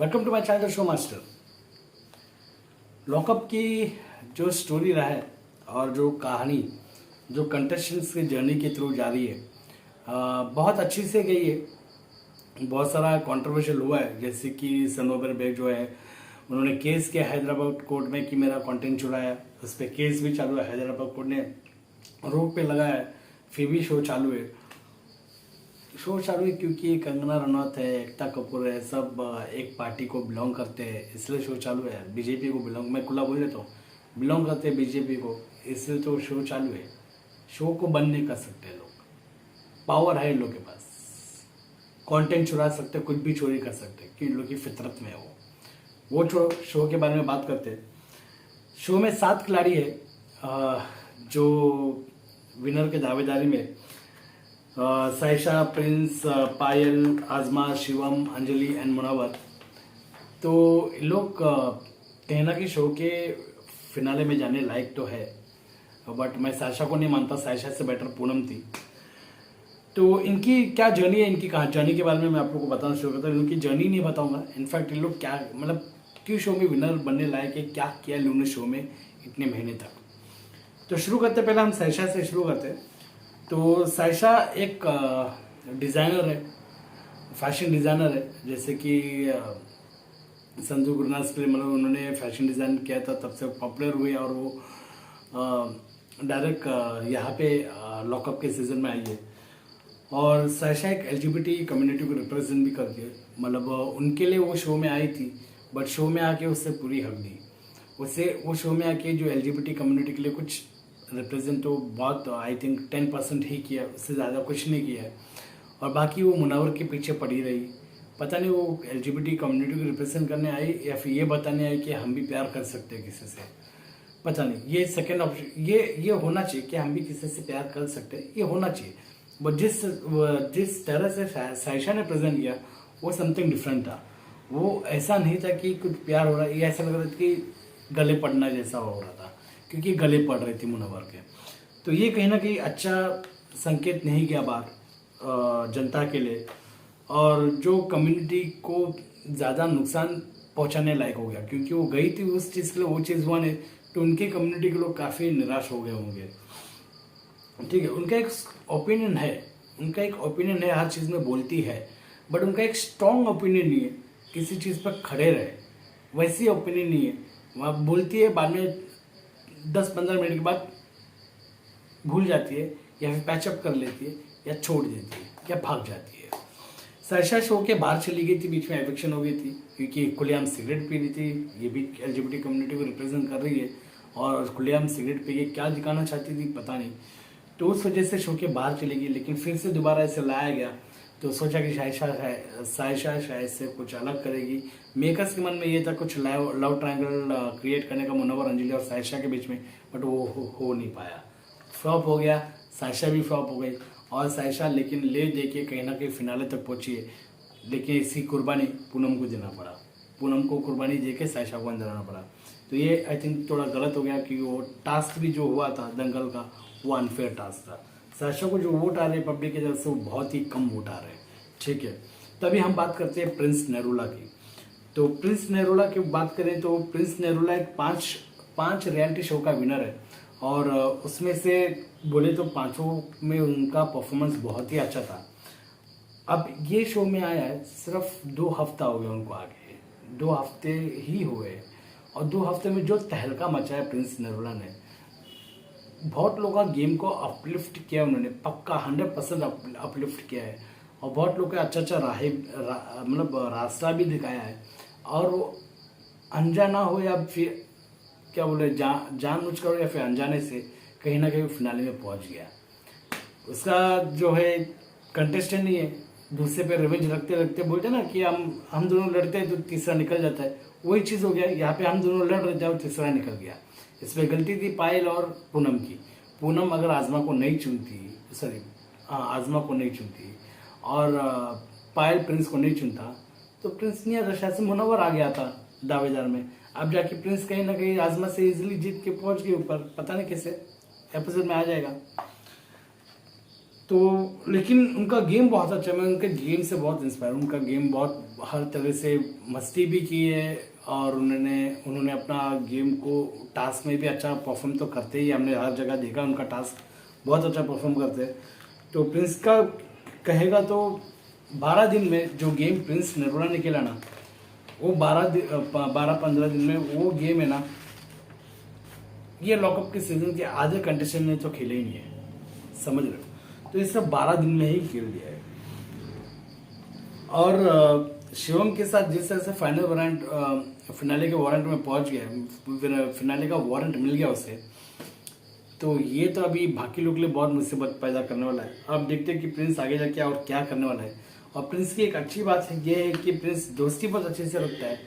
Welcome to my channel show master. Lockup की जो story रहा है और जो कहानी जो कंटेस्टेंट्स की जर्नी के थ्रू जा रही है बहुत अच्छी से गई है। बहुत सारा कंट्रोवर्शियल हुआ है, जैसे कि सनोबर बेग जो है उन्होंने केस किया हैदराबाद कोर्ट में कि मेरा कंटेंट चुराया। उस पर केस भी चालू है, हैदराबाद कोर्ट ने रोक पे लगाया है, फिर भी शो चालू है। क्योंकि कंगना रनौत है, एकता कपूर है, सब एक पार्टी को बिलोंग करते हैं, इसलिए शो चालू है। बीजेपी को बिलोंग, मैं खुला बोल देता हूँ, बिलोंग करते हैं बीजेपी को, इसलिए तो शो चालू है। शो को बंद नहीं कर सकते लोग, पावर है इन लोग के पास, कंटेंट चुरा सकते, कुछ भी चोरी कर सकते, कि इन लोग की फितरत में है वो छोड़ो, शो के बारे में बात करते हैं। शो में 7 खिलाड़ी है जो विनर के दावेदारी में साइशा, प्रिंस, पायल, आजमा, शिवम, अंजलि एंड मुनावर। तो लोग कहना कि शो के फिनाले में जाने लायक तो है, बट मैं साइशा को नहीं मानता, साइशा से बेटर पूनम थी। तो इनकी क्या जर्नी है, इनकी कहाँ जर्नी के बारे में मैं आप लोग को बताना शुरू करता हूँ। इनकी जर्नी नहीं बताऊंगा, इनफैक्ट इन लोग क्या मतलब क्यों शो में विनर बनने लायक है, क्या किया इन लोगों ने शो में इतने महीने तक। तो शुरू करते पहले हम साइशा से शुरू करते हैं। तो साइशा एक डिज़ाइनर है, फैशन डिज़ाइनर है, जैसे कि संजू गुरनास के लिए मतलब उन्होंने फैशन डिज़ाइन किया था, तब से पॉपुलर हुए और वो डायरेक्ट यहाँ पे लॉकअप के सीज़न में आई है। और साइशा एक एलजीबीटी कम्युनिटी को रिप्रेजेंट भी करती है, मतलब उनके लिए वो शो में आई थी, बट शो में आके उससे पूरी हक दी। उससे वो शो में आके जो एलजीबीटी कम्युनिटी के लिए कुछ रिप्रेजेंट तो बहुत आई थिंक 10% ही किया, उससे ज़्यादा कुछ नहीं किया है। और बाकी वो मुनावर के पीछे पड़ी रही। पता नहीं वो एलजीबीटी कम्युनिटी को रिप्रेजेंट करने आई या फिर ये बताने आई कि हम भी प्यार कर सकते हैं किसी से, पता नहीं। ये सेकंड ऑप्शन, ये होना चाहिए कि हम भी किसी से प्यार कर सकते हैं, ये होना चाहिए। बट जिस तरह से साइशा ने प्रेजेंट किया वो समथिंग डिफरेंट था। वो ऐसा नहीं था कि कुछ प्यार हो रहा है, ये ऐसा लग रहा था कि गले पड़ना जैसा हो रहा था, क्योंकि गले पड़ रही थी मुनव्वर के। तो ये कहीं ना कहीं अच्छा संकेत नहीं गया बाहर जनता के लिए, और जो कम्युनिटी को ज़्यादा नुकसान पहुंचाने लायक हो गया, क्योंकि वो गई थी उस चीज़ के लिए, वो चीज़ हुआ नहीं, तो उनकी कम्युनिटी के लोग काफ़ी निराश हो गए होंगे। ठीक है, उनका एक ओपिनियन है, हर चीज़ में बोलती है, बट उनका एक स्ट्रॉन्ग ओपिनियन नहीं है, किसी चीज़ पर खड़े रहे वैसी ओपिनियन नहीं है। वह बोलती है, बाद में 10-15 मिनट के बाद भूल जाती है, या फिर पैचअप कर लेती है, या छोड़ देती है, या भाग जाती है। साइशा शो के बाहर चली गई थी, बीच में एविक्शन हो गई थी, क्योंकि खुलेआम सिगरेट पी रही थी। ये भी एलजीबीटी कम्युनिटी को रिप्रेजेंट कर रही है, और खुलेआम सिगरेट पी के क्या दिखाना चाहती थी पता नहीं, तो उस वजह से शो के बाहर चली गई। लेकिन फिर से दोबारा इसे लाया गया, तो सोचा कि साइशा शायद से कुछ अलग करेगी। मेकर्स के मन में ये था कुछ लव ट्रायंगल क्रिएट करने का मुनव्वर, अंजलि और साइशा के बीच में, बट वो हो नहीं पाया, फ्लॉप हो गया। साइशा भी फ्लॉप हो गई, और साइशा लेकिन ले दे के कहीं ना कहीं फिनाले तक पहुंची है। लेकिन इसकी कुर्बानी पूनम को देना पड़ा, पूनम को कुर्बानी दे के साइशा को अंदर आना पड़ा। तो ये आई थिंक थोड़ा गलत हो गया, कि वो टास्क भी जो हुआ था दंगल का, वो अनफेयर टास्क था। साइशा को जो वोट आ रहे हैं पब्लिक की तरफ से, वो बहुत ही कम वोट आ रहे हैं। ठीक है, तभी हम बात करते हैं प्रिंस नेरुला की। तो प्रिंस नेरुला की बात करें तो प्रिंस नेरुला एक पांच रियलिटी शो का विनर है, और उसमें से बोले तो 5 में उनका परफॉर्मेंस बहुत ही अच्छा था। अब ये शो में आया है, सिर्फ 2 हफ्ता हो गया उनको आगे, 2 हफ्ते ही हुए, और 2 हफ्ते में जो तहलका मचाया प्रिंस नेरुला ने, बहुत लोगों का गेम को अपलिफ्ट किया उन्होंने, पक्का 100% अपलिफ्ट किया है, और बहुत लोग का अच्छा मतलब रास्ता भी दिखाया है। और वो अनजाना हो या फिर क्या बोले जानबूझ कर या फिर अनजाने से कहीं ना कहीं फिनाले में पहुंच गया। उसका जो है कंटेस्टेंट नहीं है, दूसरे पे रिवेंज रखते रखते बोलते ना कि हम दोनों लड़ते हैं तो तीसरा निकल जाता है, वही चीज़ हो गया। यहाँ पे हम दोनों लड़ रहे थे और तीसरा निकल गया। इसमें गलती थी पायल और पूनम की। पूनम अगर आजमा को नहीं चुनती, आजमा को नहीं चुनती, और पायल प्रिंस को नहीं चुनता, तो प्रिंस नहीं आता, शायद से मुनव्वर आ गया था दावेदार में। अब जाके प्रिंस कहीं ना कहीं आजमा से इजीली जीत के पहुंच गए ऊपर, पता नहीं कैसे, एपिसोड में आ जाएगा। तो लेकिन उनका गेम बहुत अच्छा है, मैं उनके गेम से बहुत इंस्पायर हूँ। उनका गेम बहुत हर तरह से मस्ती भी की है और उन्होंने अपना गेम को टास्क में भी अच्छा परफॉर्म तो करते ही, हमने हर जगह देखा उनका टास्क बहुत अच्छा परफॉर्म करते हैं। तो प्रिंस का कहेगा तो 12 दिन में जो गेम प्रिंस नरोला ने खेला ना, वो 12-15 दिन में वो गेम है ना, ये लॉकअप के सीजन के आधे कंटेस्टेंट ने तो खेले ही नहीं है, समझ रहे हो। तो ये सब 12 दिन में ही खेल दिया है। और शिवम के साथ जिस तरह से फाइनल वारंट फिनाले के वारंट में पहुंच गया, फिनाले का वारंट मिल गया उसे, तो ये तो अभी बाकी लोग के लिए बहुत मुसीबत पैदा करने वाला है। अब देखते हैं कि प्रिंस आगे जाके और क्या करने वाला है। और प्रिंस की एक अच्छी बात है ये है कि प्रिंस दोस्ती बहुत अच्छे से रखता है।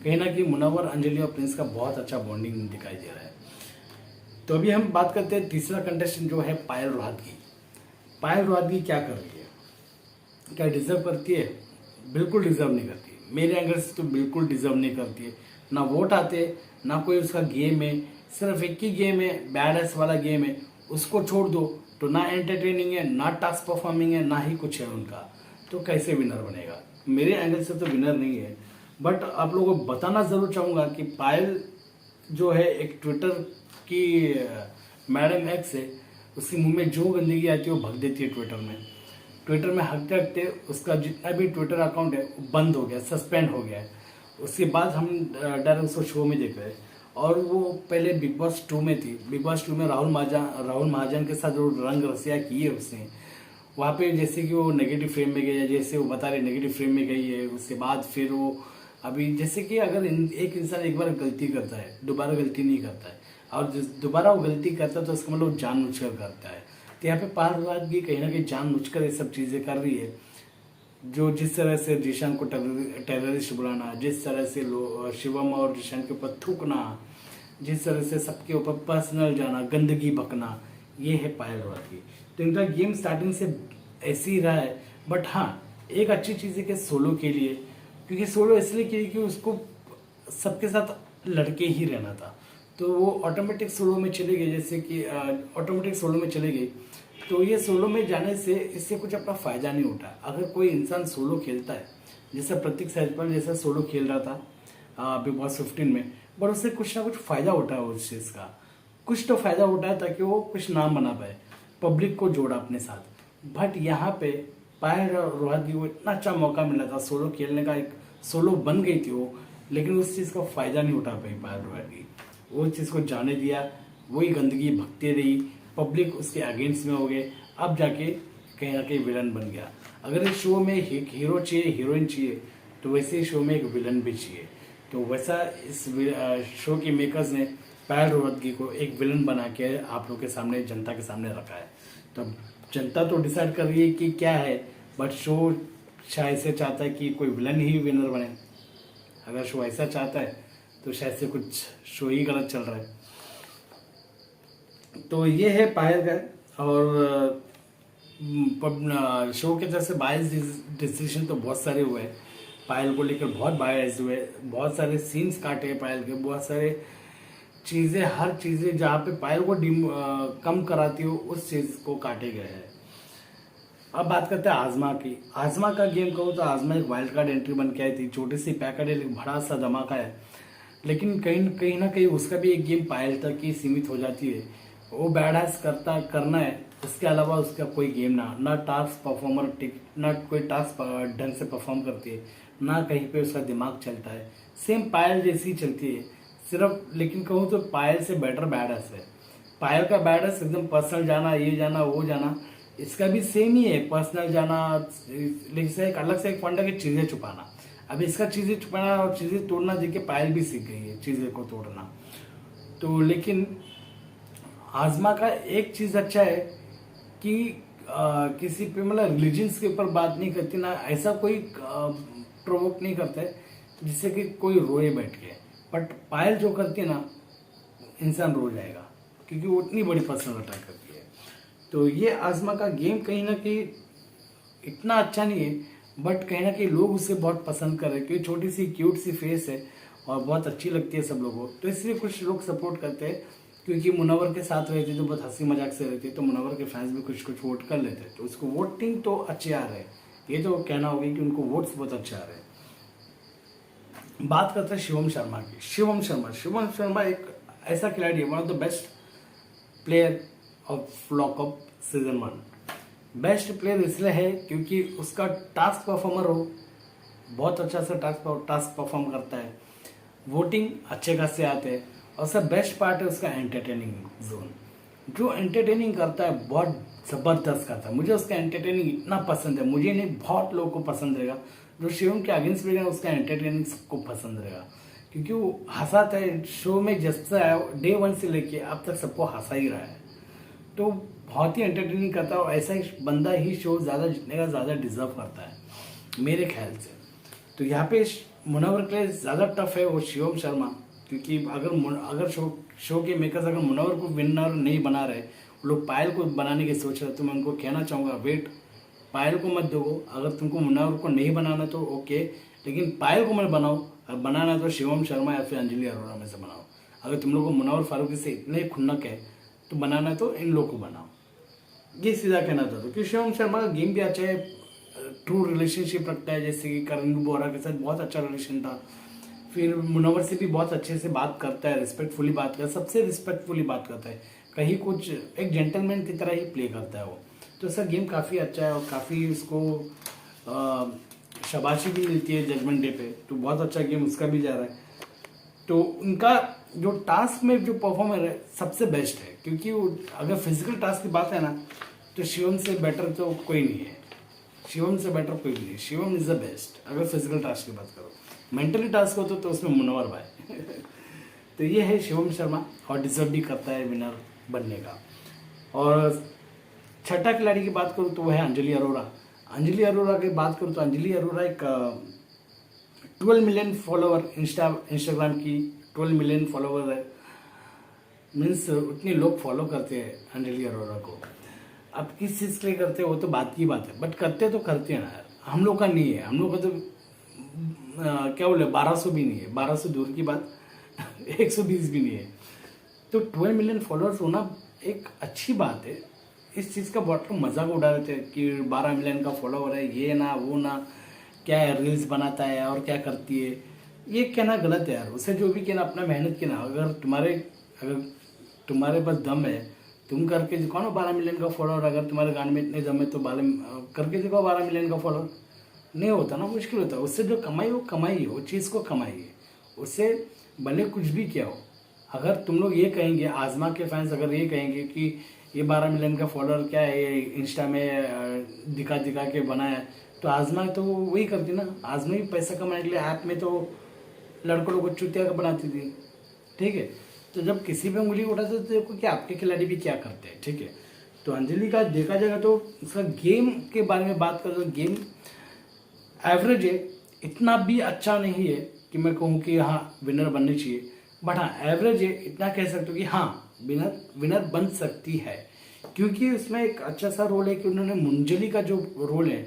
कहीं ना कहीं मुनव्वर, अंजलि और प्रिंस का बहुत अच्छा बॉन्डिंग दिखाई दे रहा है। तो अभी हम बात करते हैं तीसरा कंटेस्टेंट जो है पायल रोहतगी। पायल रोहतगी क्या कर रही है, क्या डिजर्व करती है? बिल्कुल डिजर्व नहीं करती। मेरे एंगल से तो बिल्कुल डिजर्व नहीं करती है। ना वोट आते, ना कोई उसका गेम है। सिर्फ एक ही गेम है, बैड एस वाला गेम है, उसको छोड़ दो तो ना एंटरटेनिंग है, ना टास्क परफॉर्मिंग है, ना ही कुछ है उनका। तो कैसे विनर बनेगा? मेरे एंगल से तो विनर नहीं है। बट आप लोगों को बताना जरूर चाहूंगा कि पायल जो है एक ट्विटर की मैडम एक्स है, उसके मुंह में जो गंदगी आती है वो भग देती है ट्विटर में हकते हकते उसका जितना भी ट्विटर अकाउंट है वो बंद हो गया, सस्पेंड हो गया है। उसके बाद हम डायरेक्ट उसको शो में देख रहे हैं। और वो पहले बिग बॉस 2 में थी। बिग बॉस 2 में राहुल महाजन के साथ जो रंग रसिया की है उसने, वहाँ पे जैसे कि वो नेगेटिव फ्रेम में गई है, जैसे वो बता रहे नेगेटिव फ्रेम में गई है। उसके बाद फिर वो अभी जैसे कि अगर एक इंसान एक बार गलती करता है, दोबारा गलती नहीं करता है, और दोबारा वो गलती करता है तो उसका मतलब जानबूझकर करता है। तो यहाँ पे पायल भी कहीं ना कहीं जानबूझकर ये सब चीज़ें कर रही है। जो जिस तरह से जिशान को टेररिस्ट बुलाना, जिस तरह से शिवम और जिशान के ऊपर थूकना, जिस तरह से सबके ऊपर पर्सनल जाना, गंदगी बकना, ये है पायल की। तो इनका गेम स्टार्टिंग से ऐसे ही रहा है। बट हाँ, एक अच्छी चीज़ है कि सोलो के लिए, क्योंकि सोलो इसलिए के लिए कि उसको सबके साथ लड़के ही रहना था, तो वो ऑटोमेटिक सोलो में चले गए। जैसे कि ऑटोमेटिक सोलो में चले गए, तो ये सोलो में जाने से इससे कुछ अपना फ़ायदा नहीं उठा। अगर कोई इंसान सोलो खेलता है, जैसे प्रतीक सहजपाल जैसा सोलो खेल रहा था बिग बॉस 15 में, बट उससे कुछ ना कुछ फ़ायदा उठा है उस चीज़ का। कुछ तो फ़ायदा उठाया ताकि वो कुछ नाम बना पाए, पब्लिक को जोड़ा अपने साथ। बट यहाँ पे पायल रोहतगी को इतना अच्छा मौका मिला था सोलो खेलने का, एक सोलो बन गई थी वो, लेकिन उस चीज़ का फ़ायदा नहीं उठा पाई पायल रोहतगी। वो चीज़ को जाने दिया, वही गंदगी भगती रही, पब्लिक उसके अगेंस्ट में हो गए। अब जाके कहीं ना कहीं विलन बन गया। अगर इस शो में एक हीरो चाहिए, हीरोइन चाहिए, तो वैसे ही शो में एक विलन भी चाहिए। तो वैसा इस शो के मेकर्स ने पायल रोहतगी को एक विलन बना के आप लोग के सामने, जनता के सामने रखा है। तो जनता तो डिसाइड कर रही है कि क्या है, बट शो शायद से चाहता है कि कोई विलन ही विनर बने। अगर शो ऐसा चाहता है तो शायद से कुछ शो ही गलत चल रहा है। तो ये है पायल का। और शो की तरफ से बायस डिसीजन तो बहुत सारे हुए हैं पायल को लेकर, बहुत बायस हुए, बहुत सारे सीन्स काटे पायल के, बहुत सारे चीज़ें, हर चीज़ें जहाँ पे पायल को कम कराती हो उस चीज़ को काटे गए हैं। अब बात करते हैं आजमा की। आजमा का गेम कहूँ तो आजमा एक वाइल्ड कार्ड एंट्री बन के आई थी, छोटी सी पैकेट है लेकिन बड़ा सा धमाका है। लेकिन कहीं ना कहीं उसका भी एक गेम पायल तक ही सीमित हो जाती है। वो बैड हैस करना है, उसके अलावा उसका कोई गेम ना टास्क परफॉर्मर ना कोई टास्क ढंग से परफॉर्म करती है, ना कहीं पे उसका दिमाग चलता है। सेम पायल जैसी चलती है सिर्फ। लेकिन कहूँ तो पायल से बेटर बैड हैस है। पायल का बैड हैस एकदम पर्सनल जाना, ये जाना वो जाना, इसका भी सेम ही है, पर्सनल जाना, लेकिन एक अलग से एक फंडा की चीज़ें छुपाना। अब इसका चीज़ें छुपाना और चीज़ें तोड़ना देख के पायल भी सीख गई है चीज़ें को तोड़ना। तो लेकिन आजमा का एक चीज़ अच्छा है कि किसी पे मतलब रिलीजन्स के ऊपर बात नहीं करती, ना ऐसा कोई प्रोवोक नहीं करता है जिससे कि कोई रोए बैठ के। बट पायल जो करती है ना, इंसान रो जाएगा, क्योंकि वो इतनी बड़ी पर्सनल अटैक करती है। तो ये आजमा का गेम कहीं ना कहीं इतना अच्छा नहीं है, बट कहीं ना कहीं लोग उसे बहुत पसंद कर रहे हैं, क्योंकि छोटी सी क्यूट सी फेस है और बहुत अच्छी लगती है सब लोगों को। तो इसलिए कुछ लोग सपोर्ट करते हैं क्योंकि मुनव्वर के साथ रहती तो बहुत हंसी मजाक से रहती, तो मुनव्वर के फैंस भी कुछ कुछ वोट कर लेते, तो उसको वोटिंग तो अच्छे आ रहे हैं, ये तो कहना होगा कि उनको वोट्स बहुत अच्छे आ रहे हैं। बात करते हैं शिवम शर्मा की। शिवम शर्मा एक ऐसा खिलाड़ी है, one of the best player of lockup season 1। Best player इसलिए है क्योंकि उसका टास्क परफॉर्मर हो, बहुत अच्छा सा टास्क परफॉर्म करता है, वोटिंग अच्छे खासे आते हैं, और सब बेस्ट पार्ट है उसका एंटरटेनिंग जोन। जो एंटरटेनिंग करता है बहुत ज़बरदस्त करता है, मुझे उसका एंटरटेनिंग इतना पसंद है, मुझे नहीं बहुत लोगों को पसंद रहेगा। जो शिवम के अगेंस्ट भी है उसका एंटरटेनिंग सबको पसंद रहेगा, क्योंकि वो हंसाता है। शो में जब से आया डे 1 से लेके अब तक सबको हंसा ही रहा है, तो बहुत ही एंटरटेनिंग करता है, और ऐसा ही बंदा ही शो ज़्यादा जीतने का ज़्यादा डिजर्व करता है मेरे ख्याल से। तो यहाँ पे मुनव्वर के लिए ज़्यादा टफ है वो शिवम शर्मा, क्योंकि अगर शो के मेकर्स अगर मुनव्वर को विनर नहीं बना रहे, वो लोग पायल को बनाने की सोच रहे, तो मैं उनको कहना चाहूँगा वेट, पायल को मत दो। अगर तुमको मुनव्वर को नहीं बनाना तो ओके, लेकिन पायल को मत बनाओ, और बनाना तो शिवम शर्मा या फिर अंजलि अरोड़ा में से बनाओ। अगर तुम लोग को मुनव्वर फारूकी से इतने खुन्नक है तो बनाना तो इन लोग को बनाओ, ये सीधा कहना चाहता हूँ। कि शिवम शर्मा का गेम भी अच्छा है, ट्रू रिलेशनशिप रखता है, जैसे कि करण बोरा के साथ बहुत अच्छा रिलेशन था, फिर मुनव्वर से भी बहुत अच्छे से बात करता है, रिस्पेक्टफुली बात करता है, सबसे रिस्पेक्टफुली बात करता है, कहीं कुछ एक जेंटलमैन की तरह ही प्ले करता है वो। तो इसका गेम काफ़ी अच्छा है, और काफ़ी उसको शाबाशी भी मिलती है जजमेंट डे पे, तो बहुत अच्छा गेम उसका भी जा रहा है। तो उनका जो टास्क में जो परफॉर्मर है सबसे बेस्ट है, क्योंकि वो अगर फिजिकल टास्क की बात है ना, तो शिवम से बेटर तो कोई नहीं है, शिवम से बेटर कोई नहीं है, शिवम इज़ द बेस्ट। अगर फिजिकल टास्क की बात करो, मेंटली टास्क हो तो उसमें मुनव्वर भाई तो ये है शिवम शर्मा, और डिजर्व भी करता है विनर बनने का। और छठा खिलाड़ी की बात करूँ तो वह है अंजलि अरोड़ा। अंजलि अरोड़ा की बात करूँ तो अंजलि अरोड़ा एक 12 मिलियन फॉलोवर इंस्टाग्राम की 12 मिलियन फॉलोवर है, मीन्स उतने लोग फॉलो करते हैं अंजलि अरोड़ा को। अब किस चीज़ के लिए करते हैं वो तो बात की बात है, बट करते तो करते हैं ना यार, हम लोग का नहीं है, हम लोग का तो क्या बोले 1200 भी नहीं है, 1200 दूर की बात 120 भी नहीं है। तो 12 मिलियन फॉलोअर्स होना एक अच्छी बात है। इस चीज़ का बहुत लोग मजाक उड़ा रहे थे कि 12 मिलियन का फॉलोवर है, ये ना वो ना, क्या है रील्स बनाता है और क्या करती है, ये कहना गलत है यार। उसे जो भी कहना अपना मेहनत के ना, अगर तुम्हारे पास दम है तुम करके दिखाओ ना 12 मिलियन का फॉलोअर। अगर तुम्हारे गाने में इतने दम है तो 12 करके दिखाओ 12 मिलियन का फॉलोअर। नहीं होता ना, मुश्किल होता है। उससे जो कमाई वो कमाई, वो चीज़ को कमाइए, उससे भले कुछ भी क्या हो। अगर तुम लोग ये कहेंगे, आजमा के फैंस अगर ये कहेंगे कि ये 12 मिलियन का फॉलोअर क्या है, ये इंस्टा में दिखा दिखा के बनाया है, तो आजमा तो वही करती ना। आजमा ही पैसा कमाने के लिए ऐप में तो लड़कों को चुतिया का बनाती थी, ठीक है। तो जब किसी पे उंगली उठाते तो देखो कि आपके खिलाड़ी भी क्या करते हैं, ठीक है। तो अंजलि का देखा जाएगा तो उसका गेम के बारे में बात करें तो गेम एवरेज है, इतना भी अच्छा नहीं है कि मैं कहूँ कि हाँ विनर बननी चाहिए, बट हाँ एवरेज है, इतना कह सकते हो कि हाँ विनर बन सकती है। क्योंकि उसमें एक अच्छा सा रोल है कि उन्होंने मुंजली का जो रोल है,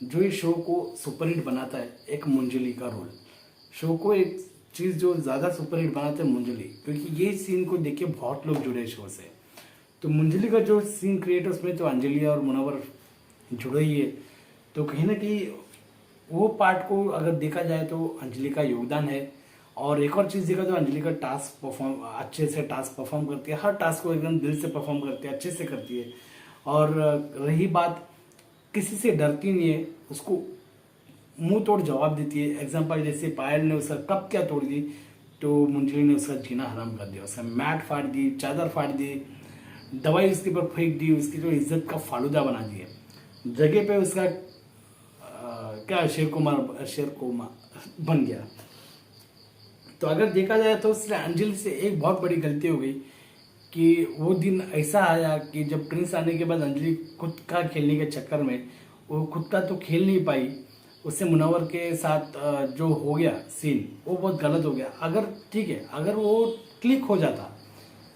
जो ये शो को सुपरहिट बनाता है, एक मुंजली का रोल, शो को एक चीज़ जो ज़्यादा सुपरहिट बनाता है मुंजली, क्योंकि ये सीन को देख के बहुत लोग जुड़े शो से। तो मुंजली का जो सीन क्रिएट है उसमें तो अंजलि और मुनव्वर जुड़े ही है, तो कहीं ना कहीं वो पार्ट को अगर देखा जाए तो अंजलि का योगदान है। और एक और चीज़ देखा तो अंजलि का टास्क परफॉर्म अच्छे से परफॉर्म करती है, हर टास्क को एकदम दिल से परफॉर्म करती है, अच्छे से करती है। और रही बात, किसी से डरती नहीं है, उसको मुंह तोड़ जवाब देती है। एग्जाम्पल जैसे पायल ने उसका कप क्या तोड़ दी, तो मुंजली ने उसका जीना हराम कर दिया, उसका मैट फाड़ दी, चादर फाड़ दी, दवाई उसके ऊपर फेंक दी, उसकी जो इज्जत का फालूदा बना दिया, जगह पे उसका क्या शेर कुमार बन गया। तो अगर देखा जाए तो उसने अंजलि से एक बहुत बड़ी गलती हो गई कि वो दिन ऐसा आया कि जब प्रिंस आने के बाद अंजलि खुद का खेलने के चक्कर में वो खुद का तो खेल नहीं पाई, उससे मुनव्वर के साथ जो हो गया सीन वो बहुत गलत हो गया। अगर ठीक है, अगर वो क्लिक हो जाता,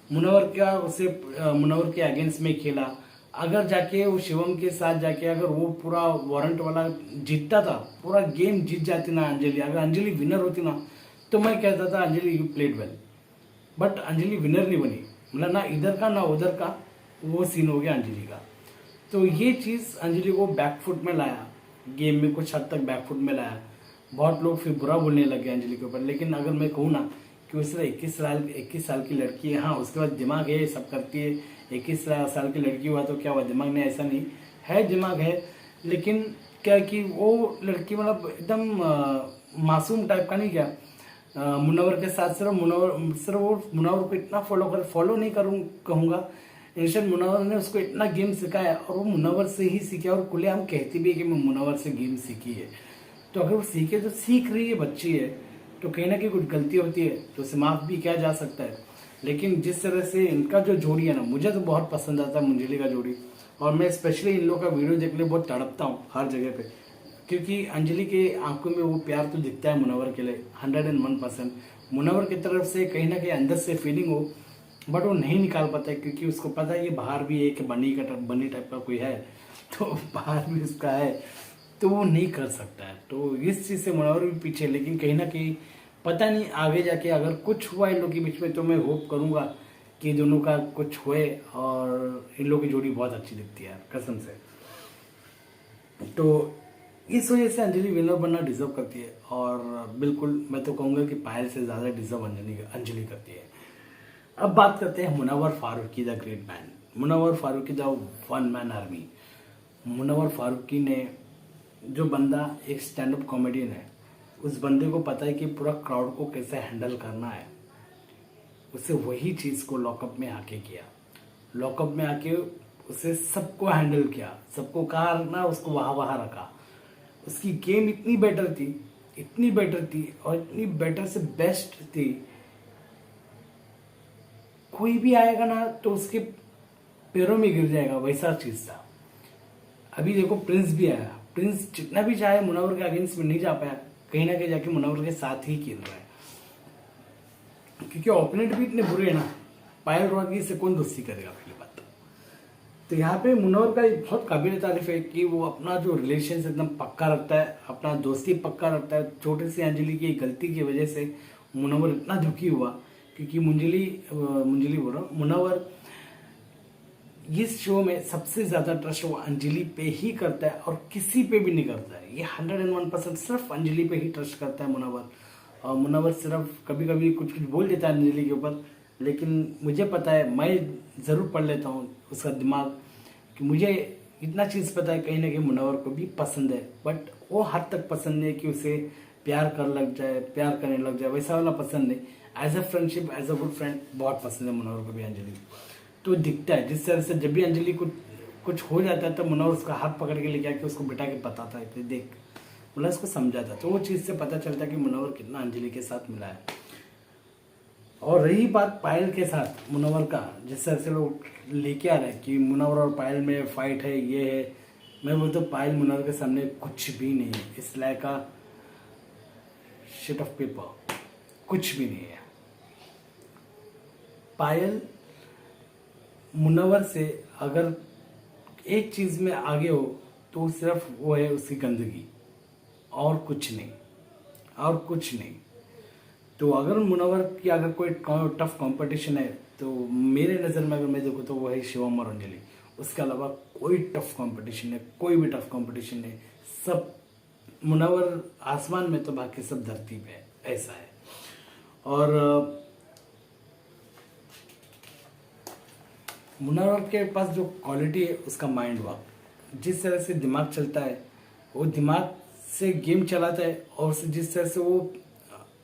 मुनव्वर के अगेंस्ट में खेला, अगर जाके वो शिवम के साथ जाके अगर वो पूरा वारंट वाला जीतता था, पूरा गेम जीत जाती ना अंजलि, अगर अंजलि विनर होती ना, तो मैं कहता था Anjali you played well, but Anjali winner नहीं बनी। मतलब ना इधर का ना उधर का, वो सीन हो गया अंजलि का। तो ये चीज़ अंजलि को बैकफुट में लाया, गेम में कुछ हद तक बैकफुट में लाया। बहुत लोग फिर बुरा बोलने लगे अंजलि के ऊपर। लेकिन अगर मैं कहूँ ना कि उसने 21 साल की लड़की है, हाँ उसके बाद दिमाग है, सब करती है। 21 साल की लड़की हुआ तो क्या हुआ, दिमाग नहीं, ऐसा नहीं है, दिमाग है। लेकिन क्या है कि वो लड़की मतलब एकदम मासूम टाइप का नहीं, क्या मुनव्वर के साथ सिर्फ वो मुनव्वर को इतना फॉलो नहीं करूँ कहूँगा। इंस्टेंट मुनव्वर ने उसको इतना गेम सिखाया और वो मुनव्वर से ही सीखे, और खुलेआम कहती भी है कि मैं मुनव्वर से गेम सीखी है। तो अगर वो सीखे तो सीख रही है, बच्ची है, तो कहीं ना कहीं कुछ गलती होती है तो उसे माफ़ भी किया जा सकता है। लेकिन जिस तरह से इनका जो जोड़ी है ना, मुझे तो बहुत पसंद आता है मंजली का जोड़ी। और मैं स्पेशली इन लोगों का वीडियो देखने बहुत तड़पता हूँ हर जगह पे, क्योंकि अंजलि के आंखों में वो प्यार तो दिखता है मुनव्वर के लिए 101%। मुनव्वर की तरफ से कहीं ना कहीं अंदर से फीलिंग हो, बट वो नहीं निकाल पाता है, क्योंकि उसको पता है कि बाहर भी एक बनी टाइप का कोई है, तो बाहर भी उसका है, तो वो नहीं कर सकता है। तो इस चीज़ से मुनव्वर भी पीछे। लेकिन कहीं ना कहीं पता नहीं आगे जाके अगर कुछ हुआ इन लोगों के बीच में, तो मैं होप करूँगा कि दोनों का कुछ होए। और इन लोगों की जोड़ी बहुत अच्छी दिखती है यार, कसम से। तो इस वजह से अंजलि विनर बनना डिजर्व करती है। और बिल्कुल मैं तो कहूँगा कि पायल से ज़्यादा डिजर्व अंजलि करती है। अब बात करते हैं Munawar Faruqui, the great man. Munawar Faruqui the one man army. Munawar Faruqui ने, जो बंदा एक स्टैंड अप कॉमेडियन है, उस बंदे को पता है कि पूरा क्राउड को कैसे हैंडल करना है। उसे वही चीज़ को लॉकअप में आके किया। लॉकअप में आके उसे सबको हैंडल किया, सबको कहा ना, उसको वहाँ रखा। उसकी गेम इतनी बेटर थी, इतनी बेटर थी, और इतनी बेटर से बेस्ट थी, कोई भी आएगा ना तो उसके पैरों में गिर जाएगा, वैसा चीज़ था। अभी देखो प्रिंस भी आया, प्रिंस जितना भी चाहे मुनव्वर के अगेंस्ट में नहीं जा पाया, कहीं ना कहीं जाके मुनव्वर के साथ ही खेल रहा है, क्योंकि ओपोनेंट भी इतने बुरे हैं ना। पायल रोहतगी से कौन दोस्ती करेगा पहली बात तो यहाँ पे मुनव्वर का एक बहुत काबिल तारीफ है कि वो अपना जो रिलेशन एकदम पक्का रखता है, अपना दोस्ती पक्का रखता है। छोटे से अंजलि की गलती की वजह से मुनव्वर इतना दुखी हुआ, क्योंकि मुंजली बोल रहा हूँ, मुनव्वर इस शो में सबसे ज़्यादा ट्रस्ट वो अंजलि पे ही करता है और किसी पे भी नहीं करता है। ये 101% सिर्फ अंजलि पे ही ट्रस्ट करता है मुनव्वर। और मुनव्वर सिर्फ कभी कभी कुछ कुछ बोल देता है अंजलि के ऊपर, लेकिन मुझे पता है, मैं ज़रूर पढ़ लेता हूँ उसका दिमाग, कि मुझे इतना चीज़ पता है कहीं ना कहीं मुनव्वर को भी पसंद है। बट वो हद तक पसंद है कि उसे प्यार करने लग जाए, वैसा वाला पसंद नहीं। As a friendship, as a good friend बहुत पसंद है मुनव्वर को भी अंजलि। तो दिखता है जिस तरह से जब भी अंजलि को कुछ हो जाता है तो मुनव्वर उसका हाथ पकड़ के लेके आके उसको बिठा के बताता है कि देख, मतलब उसको समझाता है। तो वो चीज़ से पता चलता है कि मुनव्वर कितना अंजलि के साथ मिला है। और रही बात पायल के साथ मुनव्वर का, जिस तरह से लोग लेके आ रहे हैं कि मुनव्वर और पायल में फाइट है, ये है, मैं बोलता हूँ पायल मुनव्वर के सामने कुछ भी नहीं है। It's like a sheet of paper, कुछ भी नहीं है। पायल मुनव्वर से अगर एक चीज़ में आगे हो तो सिर्फ वो है उसकी गंदगी, और कुछ नहीं, और कुछ नहीं। तो अगर मुनव्वर की अगर कोई टफ कंपटीशन है तो मेरे नज़र में अगर मैं देखूँ तो वो है शिवम और अंजलि। उसके अलावा कोई टफ कंपटीशन है, कोई भी टफ कंपटीशन है, सब मुनव्वर आसमान में तो बाकी सब धरती पे है, ऐसा है। और मुनव्वर के पास जो क्वालिटी है उसका माइंड वर्क, जिस तरह से दिमाग चलता है, वो दिमाग से गेम चलाता है, और जिस तरह से वो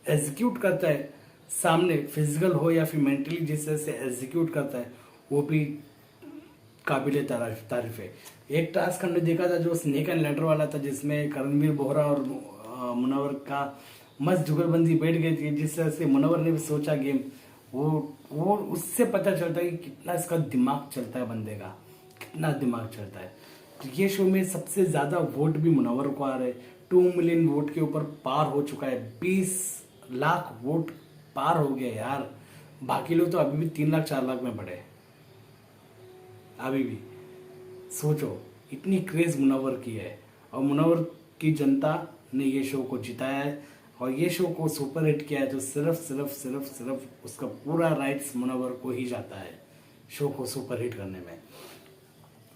एग्जीक्यूट करता है, सामने फिजिकल हो या फिर मेंटली जिस तरह से एग्जीक्यूट करता है, वो भी काबिल तारीफ है। एक टास्क हमने देखा था जो स्नेक एंड लैडर वाला था, जिसमें करणवीर बोहरा और मुनव्वर का मस्त जुगलबंदी बैठ गई थी। जिस तरह से मुनव्वर ने भी सोचा गेम, वो उससे पता चलता है कि कितना इसका दिमाग चलता है, बंदे का कितना दिमाग चलता है। तो ये शो में सबसे ज़्यादा वोट भी मुनव्वर को आ रहे हैं। 2 मिलियन वोट के ऊपर पार हो चुका है, 20 लाख वोट पार हो गया यार। बाकी लोग तो अभी भी 3 लाख 4 लाख में पड़े, अभी भी सोचो, इतनी क्रेज मुनव्वर की है। और मुनव्वर की जनता ने ये शो को जिताया है, और ये शो को सुपर हिट किया है, तो सिर्फ उसका पूरा राइट्स मुनव्वर को ही जाता है। शो को सुपर हिट करने में।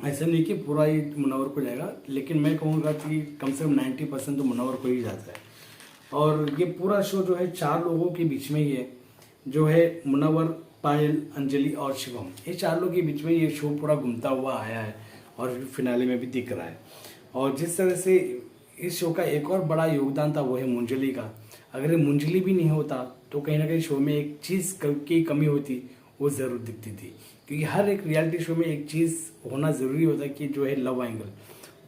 ऐसा नहीं कि पूरा ही मुनव्वर को जाएगा, लेकिन मैं कहूँगा कि कम से कम 90% तो मुनव्वर को ही जाता है। और ये पूरा शो जो है 4 लोगों के बीच में ही है, जो है मुनव्वर, पायल, अंजलि और शिवम। ये 4 लोगों के बीच में ये शो पूरा घूमता हुआ आया है और फिनाले में भी दिख रहा है। और जिस तरह से इस शो का एक और बड़ा योगदान था वो है मुंजली का। अगर ये मुंजली भी नहीं होता तो कहीं ना कहीं शो में एक चीज़ की कमी होती, वो ज़रूर दिखती थी। क्योंकि हर एक रियलिटी शो में एक चीज़ होना ज़रूरी होता है कि जो है लव एंगल,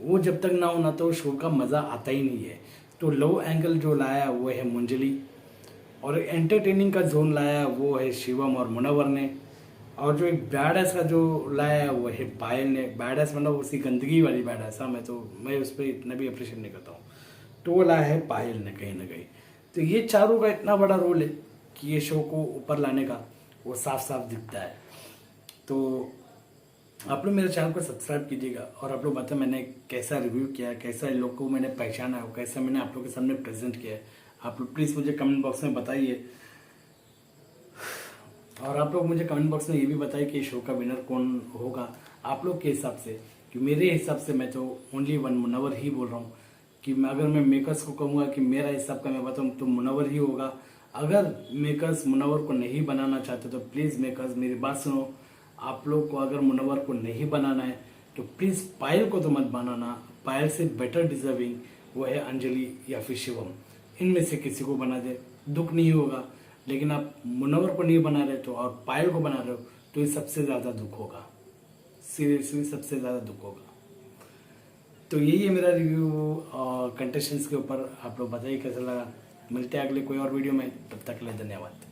वो जब तक ना होना तो शो का मज़ा आता ही नहीं है। तो लव एंगल जो लाया वो है मुंजली, और एंटरटेनिंग का जोन लाया वो है शिवम और मुनव्वर ने, और जो एक बैडएस का जो लाया वो है पायल ने। बैडएस मतलब उसी गंदगी वाली बैडएस, हाँ, मैं उस पर इतना भी अप्रिशिएट नहीं करता हूँ, तो वो लाया है पायल ने कहीं ना कहीं। तो ये चारों का इतना बड़ा रोल है कि ये शो को ऊपर लाने का वो साफ साफ दिखता है। तो आप लोग मेरे चैनल को सब्सक्राइब कीजिएगा, और आप लोग बताएं मैंने कैसा रिव्यू किया, कैसा इन लोग को मैंने पहचाना है, कैसा मैंने आप लोग के सामने प्रेजेंट किया है। आप लोग प्लीज़ मुझे कमेंट बॉक्स में बताइए, और आप लोग मुझे कमेंट बॉक्स में ये भी बताइए कि शो का विनर कौन होगा आप लोग के हिसाब से। कि मेरे हिसाब से मैं तो ओनली वन मुनव्वर ही बोल रहा हूँ। कि अगर मैं मेकर्स को कहूँगा कि मेरा हिसाब का मैं बताऊँ तो मुनव्वर ही होगा। अगर मेकर्स मुनव्वर को नहीं बनाना चाहते तो प्लीज़ मेकर्स मेरी बात सुनो। आप लोग को अगर मुनव्वर को नहीं बनाना है तो प्लीज़ पायल को तो मत बनाना। पायल से बेटर डिजर्विंग वो है अंजलि या फिर शिवम, इनमें से किसी को बना दे, दुख नहीं होगा। लेकिन आप मुनव्वर को नहीं बना रहे तो और पायल को बना रहे हो तो ये सबसे ज़्यादा दुख होगा, सीरियसली सबसे ज़्यादा दुख होगा। तो यही है मेरा रिव्यू कंटेस्टेंट्स के ऊपर। आप लोग बताइए कैसा लगा। मिलते हैं अगले कोई और वीडियो में, तब तक के लिए धन्यवाद।